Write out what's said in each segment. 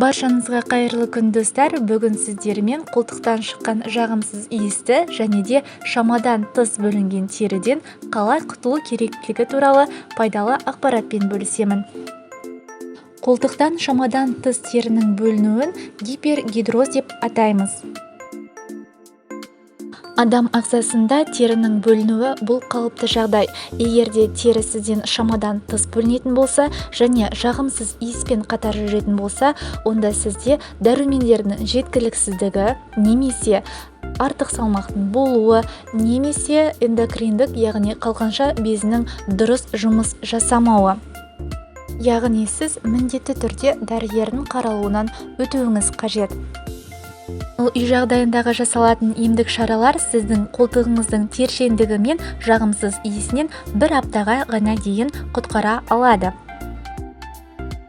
Баршаңызға қайырлы күн достар. Бүгін сіздермен қолтықтан шыққан жағымсыз иісті және де шамадан тыс бөлінген теріден қалай құтылу керектігі туралы пайдалы ақпаратпен бөлісемін. Қолтықтан шамадан тыс терінің бөлінуін гипергидроз деп атаймыз. Адам ағзасында терінің бөлінуі бұл қалыпты жағдай. Егер де тері сізден шамадан тыс бөлінетін болса және жағымсыз иіспен қатар жүретін болса, онда сізде дәрумендердің жеткіліксіздігі немесе артық салмақтың болуы немесе эндокриндік, яғни қалқанша безінің дұрыс жұмыс жасамауы. Яғни сіз міндетті түрде дәрігердің қаралуынан өтуіңіз қажет. Үй жағдайындағы жасалатын емдік шаралар сіздің қолтығыңыздың тершеңдігі мен жағымсыз иісінен 1 аптаға ғана дейін құтқара алады.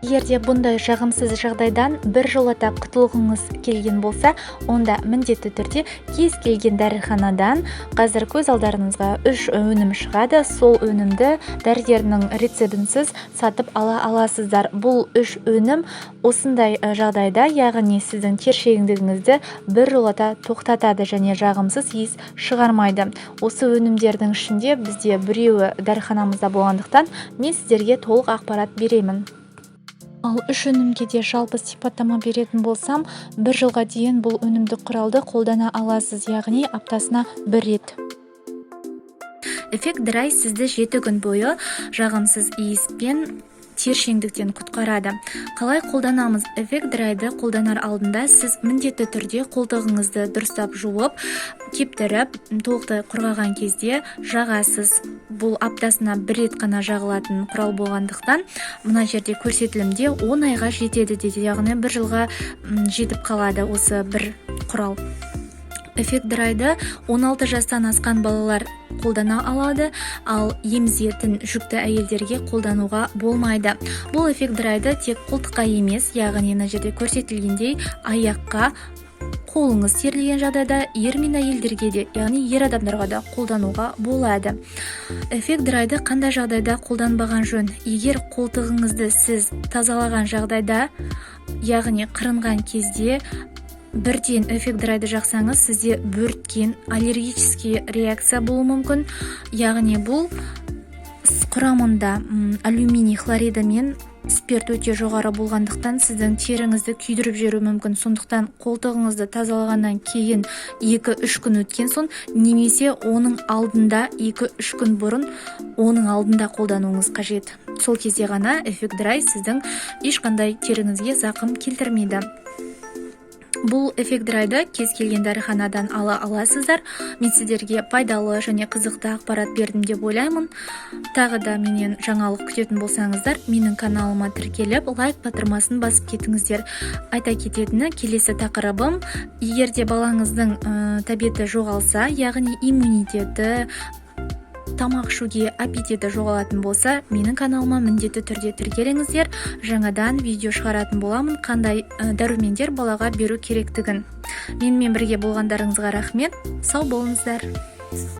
Егерде бұндай жағымсыз жағдайдан біржолата құтылғыңыз келген болса, онда міндетті түрде кез келген дәріханадан қазір көз алдарыңызға 3 өнім шығады. Сол өнімді дәрігердің рецептінсіз сатып ала аласыздар. Бұл 3 өнім осындай жағдайда, яғни сіздің тершеңдігіңізді біржолата тоқтатады және жағымсыз иіс шығармайды. Осы өнімдердің ішінде бізде біреуі дәріханамызда болғандықтан мен сіздерге толық ақпарат беремін. Ал 3 өнімге де жалпы сипаттама беретін болсам, 1 жылға дейін бұл өнімді құралды қолдана аласыз, яғни аптасына 1 рет. Эффект драй сізді 7 күн бойы жағымсыз иіспен тершеңдіктен құтқарады. Қалай қолданамыз? Эффект драйды қолданар алдында сіз міндетті түрде қолтығыңызды дұрыстап жуып, кептіріп, толықтай құрғаған кезде жағасыз. Бұл аптасына 1 рет қана жағылатын құрал болғандықтан, мына жерде көрсетілімде 10 айға жетеді дейді, яғни 1 жылға жетіп қалады осы бір құрал. Эффект драйды 16 жастан асқан балалар қолдана алады, ал емізетін жүкті әйелдерге қолдануға болмайды. Бұл эффект драйды тек қолтыққа емес, яғни мына жерде көрсетілгендей аяққа, қолыңыз терілген жағдайда ер мен әйелдерге де, яғни ер адамдарға да қолдануға болады. Эффект драйды қандай жағдайда қолданбаған жөн? Егер қолтығыңызды сіз тазалаған жағдайда, яғни қырынған кезде бірден эффект драйды жақсаңыз, сізде бөрткен аллергический реакция болуы мүмкін. Яғни бұл құрамында алюминий хлориді мен спирт өте жоғары болғандықтан сіздің теріңізді күйдіріп жіберуі мүмкін. Сондықтан қолтығыңызды тазалағаннан кейін 2-3 күн өткен соң, немесе оның алдында 2-3 күн бұрын оның алдында қолдануыңыз қажет. Сол кезде ғана эффект драй сіздің ешқандай теріңізге зақым келтірмейді. Бұл эффект драйды кез келген дәріханадан ала аласыздар. Мен сіздерге пайдалы және қызықты ақпарат бердім деп ойлаймын. Тағы да менен жаңалық күтетін болсаңыздар, менің каналыма тіркеліп, лайк батырмасын басып кетіңіздер. Айта кететіні, келесі тақырыбым, егерде балаңыздың тәбеті жоғалса, яғни иммунитеті, тамақ ішуге аппетиті жоғалатын болса, менің каналыма міндетті түрде тіркеліңіздер. Жаңадан видео шығаратын боламын, қандай дәрумендер балаға беру керектігін. Менімен бірге болғандарыңызға рахмет. Сау болыңыздар.